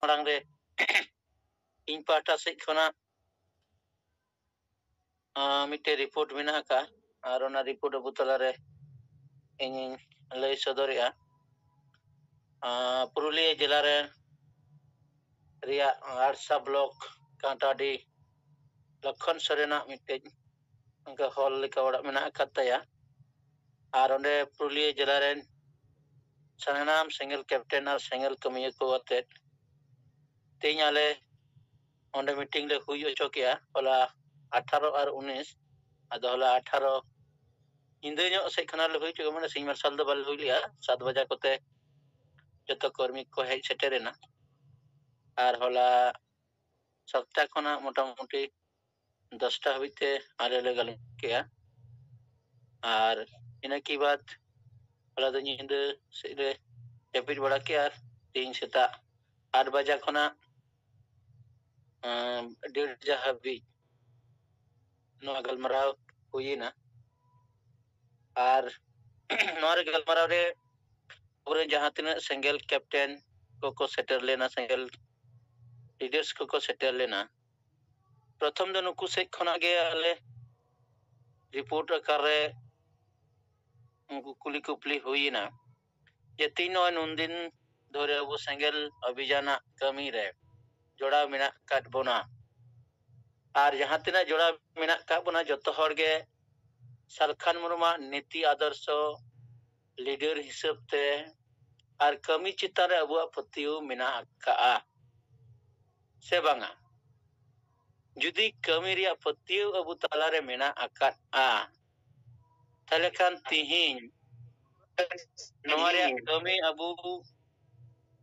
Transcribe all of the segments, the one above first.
मांग रे इन पाटा से खना मिटे रिपोर्ट मेना का और ओना रिपोर्ट अबु तला रे इन लय सदरिया पुरुलिया जिला रे रिया आरसा ब्लॉक कांटाडी लखन सरेना मिटे उनका हॉल लेका ओड़ा मेना कतया और ओंडे पुरुलिया जिला रे सनाम सिंगल कैप्टन और सिंगल कमिया को अते तीन आले ओंडे मीटिंग ले हुई ओचो किया होला 18 और 19 अदो होला 18 इंदे से खना ले हुई चो माने सिंह मार्शल दो बल हुई लिया 7 बजे कोते जतो कर्मी को हेज सेटेरेना और होला सप्ताह खना मोटामुटी 10टा हबिते आले ले गल किया और इना की बात होला दो इंदे से रे जपिर बड़ा किया 3 सेता 8 बजे खना डेढ़ जहाबी नवा गलमराव हुई ना और नवा गलमराव रे पूरे जहां तीन सिंगल कैप्टन को सेटल लेना सिंगल लीडर्स को सेटल लेना प्रथम दिन नुकु से खना गे आले रिपोर्ट कर रे उनको कुली कुपली हुई ना ये तीनों नुंदिन धोरे वो सिंगल अभियान कमी रे जोड़ा मिना काट बोना और जहां तीन जोड़ा मिना काट बोना जतो हर गे सरखान मुरमा नीति आदर्श लीडर हिसाब ते और कमी चितारे अबुआ पतियो मिना का से बांगा जुदी कमी रिया पतियो अबु तालारे मिना आकात ताले खान तिहिन नोरिया कमी अबु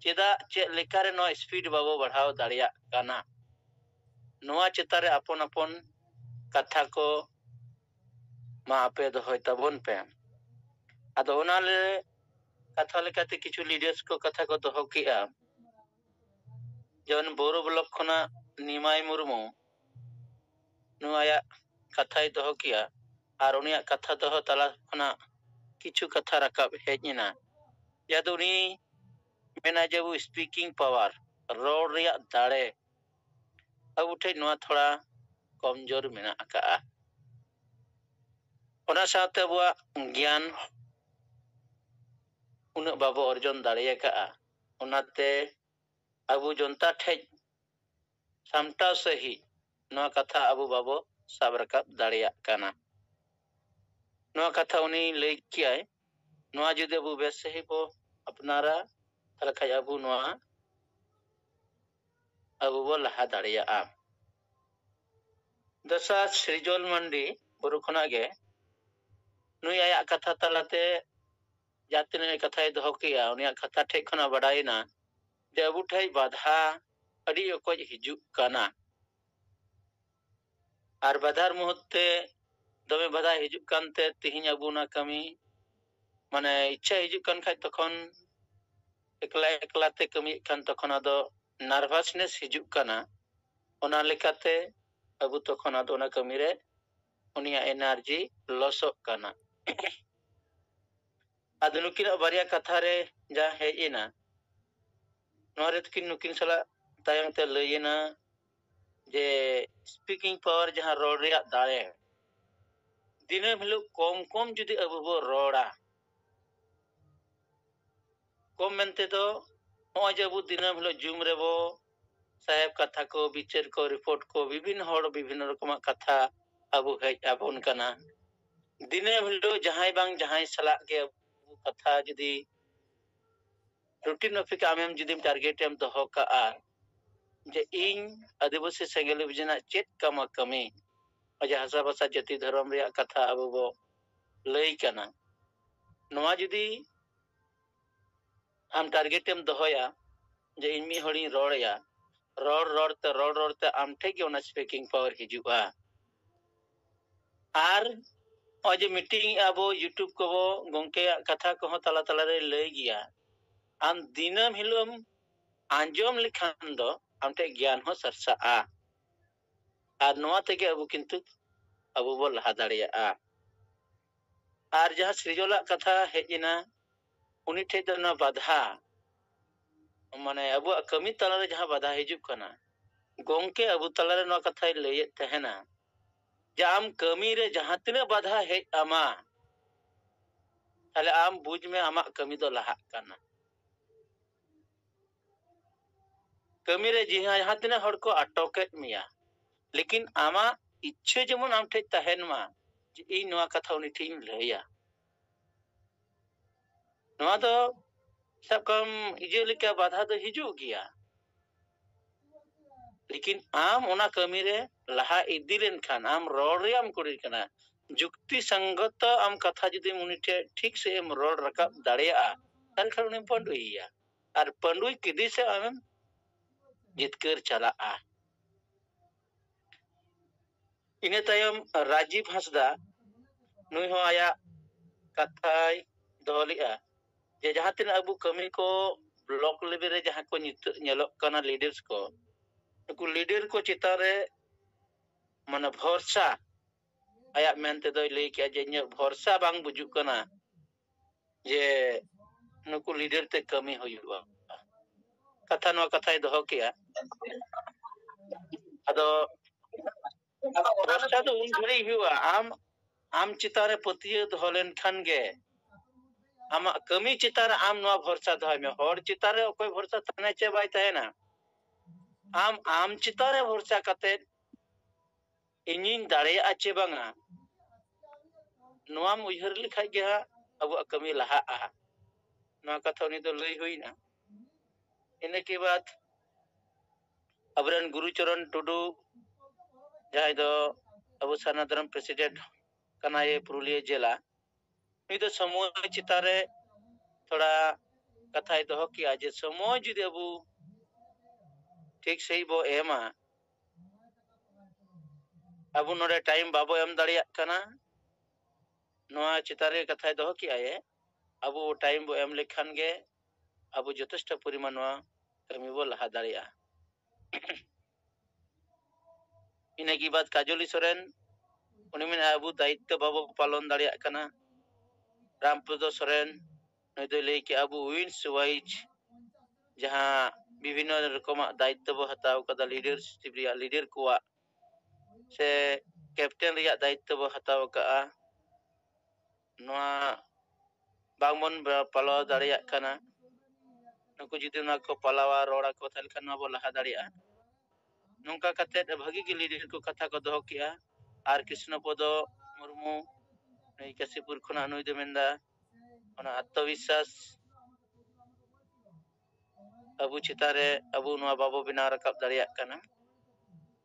चेदा चे लेकारे नो स्पीड बाबो बढ़ाव दाड़िया काना नोआ चितारे अपन अपन कथा को मा आपे दोहय तबन पे आदो ओनाले कथा लेकाते किछु लीडर्स को कथा को दोहो किया जवन बोरो ब्लॉक खना निमाय मुर्मू नुआया कथाय दोहो किया और उनिया कथा दोहो तला खना किछु कथा रकाब हेजना यादुनी मेना जब स्पीकिंग पावर रोड रिया दाड़े अब उठे नुआ थोड़ा कमजोर मेना का ओना साथे अबुआ ज्ञान उन बाबो अर्जन दाड़े का ओनाते अबु जनता ठे सामटा सही नुआ कथा अबु बाबो साब रकाब दाड़िया काना नुआ कथा उनी लई कियाय नुआ जुदे अबु बेस सही बो अपनारा तले खाय अबु नुआ अबु बो लहा दाड़िया दसा श्रीजोल मंडी बुरु खना गे नुई आया कथा तलाते जातिने कथाय दोहो किया उनिया कथा ठे खना बडायना जे अबु ठे बाधा अडी ओकज हिजु काना और बाधार मुहूर्ते दमे बाधा हिजु कानते तिहिन अबुना कमी माने इच्छा हिजु कान खाय तखन एकला एकला ते कमी कान तखन आदो नार्भासनेस हिजु काना ओना लेकाते अबु तखन आदो ना कमी रे उनिया एनर्जी लॉसो काना आदो नुकिन बारिया कथा रे जा हेइना नोरे तकिन नुकिन सला तायम ते लयना जे स्पीकिंग पावर जहां रोड रिया दाड़े दिने हिलो कम कम जुदी अबु बो रोड़ा कम मेनते तो हो जबु दिने हिलो जुम रे बो साहेब कथा को विचार को रिपोर्ट को विभिन्न हड़ विभिन्न रकम कथा अबु हेज आबोन कना दिने हिलो जहां बांग जहां सला के अबु कथा जुदी रूटीन ऑफिक आमेम जुदी टारगेट एम दोहो का जे इन आदिवासी सेंगल विजना चेत कमा कमी अजा हसा बसा जाति धर्म रे कथा अबु बो लई कना नोआ जुदी आम टारगेट एम दोहोया जे इनमी हड़ी रोड़या रोड़ ते आम ठे के ओना स्पीकिंग पावर हिजुआ आर अजे मीटिंग अबो यूट्यूब को बो गोंके कथा को तला तला रे लई गिया आम दिनम हिलोम आंजोम लिखान दो आमटे ज्ञान हो सरसा और नोआ तेगे अबु किंतु अबु बो लहा दाड़िया और जहां सृजोला कथा हेजिना उनी ठे दो ना बाधा माने अबु कमी तलारे जहां बाधा हिजुक कना गोंके अबु तलारे नो कथाय लैयत तहना जे आम कमी रे जहां तिना बाधा हे आमा ताले आम बुझ में आमा कमी दो लहा कना कमी रे जहां तिना हड़ को अटकेत मिया लेकिन आमा इच्छे जेमन आम ठे तहन मा जे इ नोआ कथा उनी ठिन लैया नोआ दो सबकम इजे लेका बाधा दो हिजु गया लेकिन आम ओना कमी रे लहा इदी लेन खान आम रोड रे आम कुड़ी कना जुक्ति संगत आम कथा जुदी मुनि ठे ठीक से एम रोड रकब दाड़िया ताल खान उनी पंडुइया और पंडुई किदी से आम जितकर चला आ इने तायम राजीव हंसदा नुई हो आया कथाय दोलिया जे जहां तिन अबु कमी को ब्लॉक लेवल रे जहां को नेलो कना लीडर्स को नुकु लीडर को चितारे माने भरोसा आया मेनते दो लई के जे इन भरोसा बांग बुजु कना जे नुकु लीडर ते कमी होयुवा कथा नो कथाय दो किया अदो भरोसा तो उन घड़ी हुआ आम चितारे पतिय धोलेन खान गे आमा कमी चितार आम नो भरोसा दहाय में हर चितारे कोई भरोसा तने चे बाय तहेना आम चितारे भरोसा कते इनिन दाड़े आचे बांगा नोआम उहर लिखाय गे अब कमी लहा आ नो कथा उनी तो लई हुईना इने के बाद अबरन गुरुचरण टुडू जहां दो अबु सनातन प्रेसिडेंट कनाये पुरुलिया जिला नी तो समूह चितारे थोड़ा कथाय दो किया जे समूह जुदी अबु ठीक सही बो एमा अबु नोडे टाइम बाबो एम दाड़िया कना नोआ चितारे कथाय दो किया है अबु टाइम बो एम लेखान गे अबु यथेष्ट परिमाण कमी बो लहा दाड़िया इने की बात काजोली सोरेन उनी में अबु दायित्व बाबो पालन दाड़िया कना रामप्रदो सोरेन नई दो लई के अबु विन्स वाइज जहां विभिन्न रकम दायित्व बो हताव कदा लीडरशिप रिया लीडर कोआ से कैप्टन रिया दायित्व बो हताव का नोआ बांगमन पालो दाड़िया कना नुकु जुदी ना को पालावा रोड़ा को थाल खान बो लहा दाड़िया नोंका कते भागी के लीडर को कथा को दो किया आर कृष्णपदो मुर्मू नई काशीपुर खुना नुई दो मेंदा ओना आत्मविश्वास अबु चितारे अबु नोआ बाबो बिना रकब दाड़िया कना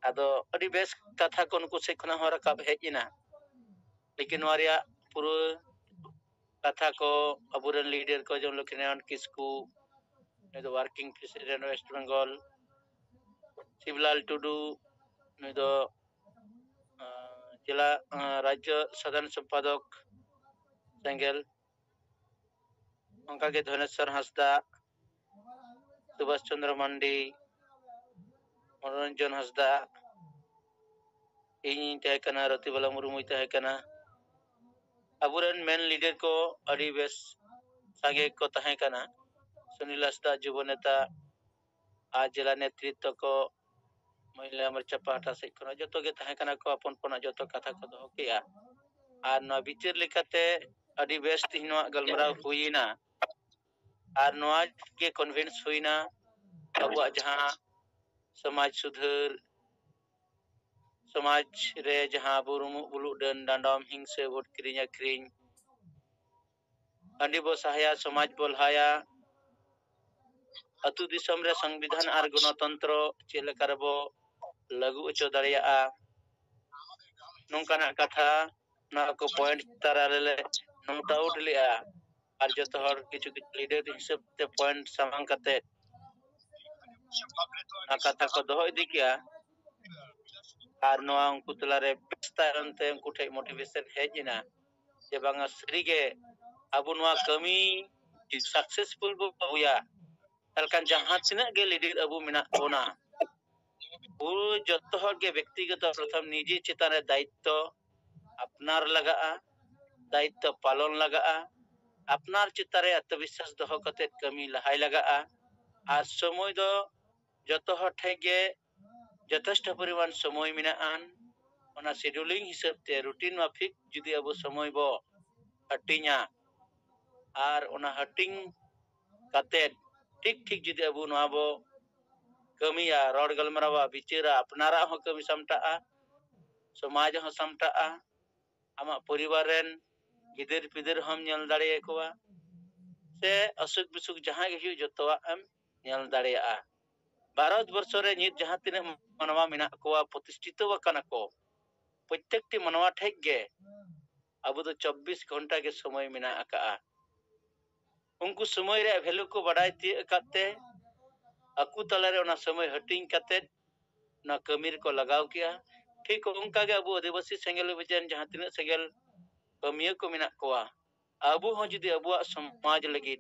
आदो अडी बेस कथा को नुकु से खुना हो रकब हेजिना लेकिन नोरिया पुरो कथा को अबुरन लीडर को जो लखनारायण किस्कू नई दो वर्किंग प्रेसिडेंट वेस्ट बंगाल शिवलाल टुडू नई दो जिला राज्य साधारण संपादक सेंगेल उनका के धनेश्वर हंसदा सुभाष चंद्र मंडी मनोरंजन हंसदा इन तहकना रतिबाला मुर्मू तहकना अबुरन मेन लीडर को अड़ी बेस सागे को तहकना सुनील हंसदा युवा नेता आज जिला नेतृत्व को महिला मोर्चा पाहटा से खना जतो गे तहकना को अपन पना जतो कथा को दो किया आर नो बिचार लिखते अड़ी बेस तिनो गलमरा हुईना आर नोआ के कन्विंस हुईना अब जहां समाज सुधार समाज रे जहां बुरुमु बुलु डन डांडम हिंसे वोट क्रिया क्रिंग अंडी बो सहाया समाज बोलहाया अतु दिसम रे संविधान आर गणतंत्र चेलकार बो लागू उचो दाड़िया नोंकाना कथा ना को पॉइंट तारा ले नोट आउट लिया आर जतो हर किछु लीडर हिसाब ते पॉइंट सामांग कते ना कथा को दो इदी किया आर नोआ उनको तलारे बेस्तारनते उनको ठे मोटिवेशन हेजिना जे बांगा सरीगे अबु नोआ कमी सक्सेसफुल बो हुया तलकान जहां तिना गे लीडर अबु मिना कोना पूरा जतो हर के व्यक्तिगत प्रथम निजी चितारे दायित्व अपनार लगा दायित्व पालन लगा अपनार चितारे आत्मविश्वास दो कते कमी लहाय लगा আর সময় do joto hor thege যথেষ্ট পরিমাণ সময় মেনাআন ona scheduling hisab te routine mafik judi abu সময় bo hatinya ar ona hating kated ঠিক judi abu noa bo kamiya rod galmarawa bicara apnara ho kami samta'a samaj ho samta'a ama poribaran gidir pidir hom nyal dare kowa se asuk bisuk jaha ge hu jotowa am nyal dare a Bharat বর্ষরে নিত jaha tine manwa menak kowa প্রতিষ্ঠিত wakana ko প্রত্যেকটি মানবা ঠেকগে আবু তো 24 ঘন্টা কে সময় মেনা আকা উনকু সময় রে ভ্যালু কো বাড়াই তি কাতে আকু তালারে ওনা সময় হটিং কাতে না কমির কো লাগাও কিয়া ঠিক উনকা গে আবু আদিবাসী সেঙ্গেল বিজান jaha tine সেঙ্গেল কমিয়া কো মেনা কোয়া আবু হ যদি আবু সমাজ লাগি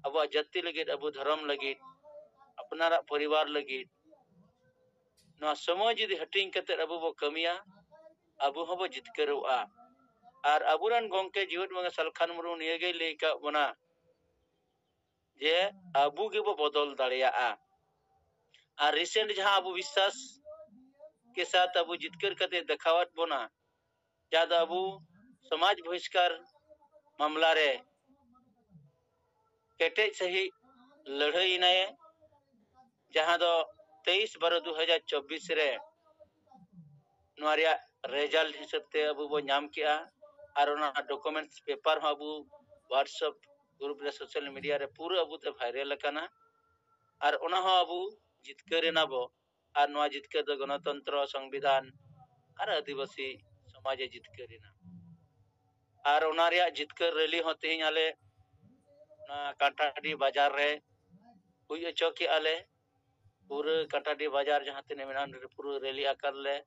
আবু জাতি লাগি আবু ধর্ম লাগি আপনারা পরিবার লাগি না সময় যদি হটিং কাতে আবু বো কমিয়া abu hobo jitkeru'a ar aburan gongke jiwat mga salkhan muru niyege leika bona je abu ge bo bodol dareya'a ar recent jaha abu বিশ্বাস के साथ abu jitker kate dekhawat bona jada abu samaj बहिष्कार मामला रे केटे सही लड़ाई नाये जहां दो 23/12/2024 रे नोरिया result hisabte abu bo nyam kia ar ona documents paper ho abu whatsapp group re social media re pura abu te viral kana ar ona ho abu jitkere na bo ar noa jitker do ganatantra সংবিধান ar adivasi samaj jitkere na ar ona ria jitkar rally ho tehin ale na Kantadi bazar re hui ocho ki ale pura Kantadi bazar jahan tine menan pura rally akar le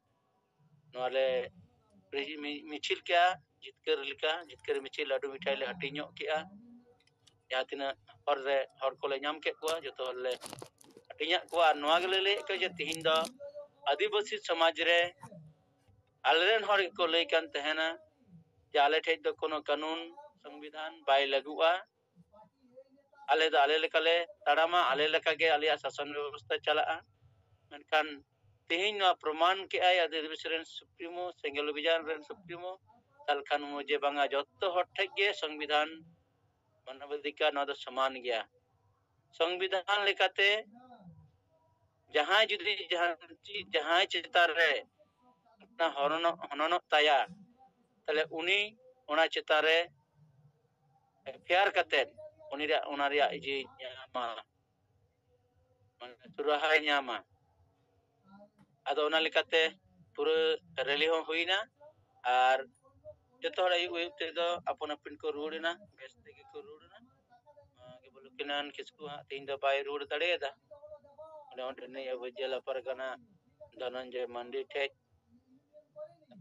नोले मिचिल क्या जितकर Mitchell लाडू मिठाई ले हटिño किया या तिना हर को ले नाम के को जो तो ले हटिña को नोआ गले के जे तिहिन द आदिवासी समाज रे आलेन हर को ले कान तहना जे आले ठे द कोनो कानून संविधान बाय लगुआ आले लेकाले तड़ामा आले लेका के आलिया शासन व्यवस्था चला मेनकान तेहिन प्रमाण के आय आदिवासी रेन सुप्रीमो सेंगल अभियान रेन सुप्रीमो सालखान मुझे बांगा जत्तो हर ठेगे संविधान मानवाधिकार न समान गया संविधान लेकाते जहां जुदी जहां चितार रे ना हनन ताया तले उनी ओना चितार रे फेयर कते उनी रे ओना रे इजी मा माने सुराहाय Nyama ado ona lekate pura rally ho huina ar joto hora yu te do apon apin ko rudina bes tege ko rudina ge bolukinan kisku ha tin do bay rud tade da onde ne abjela pargana dhananjay mandi the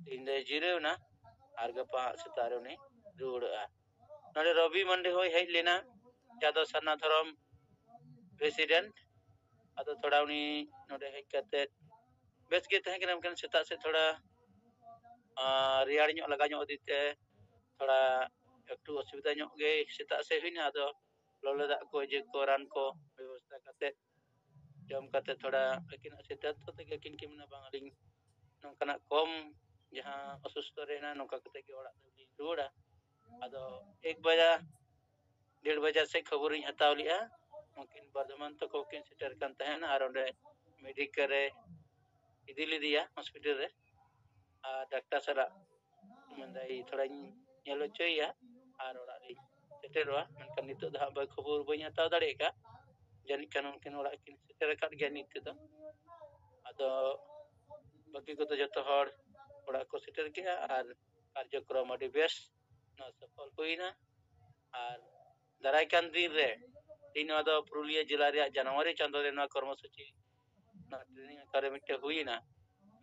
tin de jire na ar ga pa sitaro ne rud a nade ravi mandi hoy hej lena jado sana dharam president ado thoda uni node hej kate bes ge teh kena mungkin seta se thoda रियाड़ लगा दीते थोड़ा एकटू असुविधा गे सेता से हुईना आदो लोलो दा को जे को रान को व्यवस्था करते जम करते थोड़ा लेकिन सेता तो ते किन किन बांगालिंग नोकना कम जहां असुस्थ रहना नोका करते के ओड़ा रुड़ा आदो 1 बजा 1.5 बजा से खबर इन हताव लिया मकिन बर्धमान तो को किन सेटर kan तहन आर ओंडे मेडिकल रे इदिली दिया हॉस्पिटल रे डॉक्टर सरा मंदाई थोड़ा नेलो चोया आर ओड़ा रे सेटेरवा मनका नितो दा बा खबर बई हताव दाड़े का जानि कानून किन ओड़ा किन सेटर का गया निते दो आदो बाकी को तो जतो हर ओड़ा को सेटर के आर कार्यक्रम अडी बेस ना सफल होइना आर दाराय कान दिन रे तीन आदो पुरुलिया जिला रे जनवरी चंदो रे ना कर्मसूची ना ट्रेनिंग करे मिटे हुइना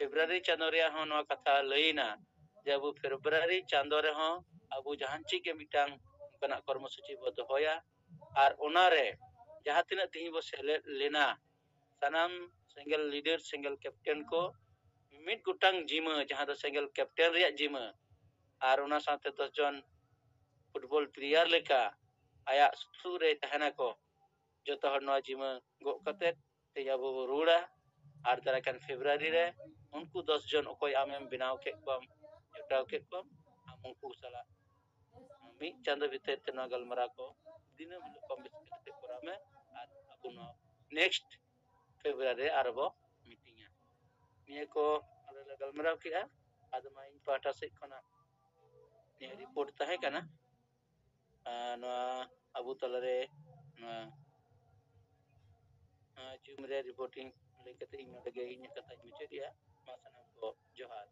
फेब्रुआरी चांदो रे हो नो कथा लईना जब फेब्रुआरी चांदो रे हो अबु जहांची के मिटांग कना कर्मसूची बो दोया आर ओना रे जहां तिना तिही बो सेले लेना सनाम सिंगल लीडर सिंगल कैप्टन को मिट गुटांग जिमा जहां द सिंगल कैप्टन रे जिमा आर ओना साथे 10 जन फुटबॉल प्लेयर लेका आया सुरे तहना को joto hor noa jima gok katet te abo ruड़ा ar darakan Februari re unku 10 jon okoy amem binaw ke kom jotaw ke kom am unku sala mi chando bhitar te noa galmara ko dinam hilo kom beskete korame ar abu no next Februari arbo meeting ya niya ko ala galmara ke a adma in pata se kona ni report tahe kana noa abu talare noa Zoom re reporting lekete ing node ge inya kata muche dia masanam ko johar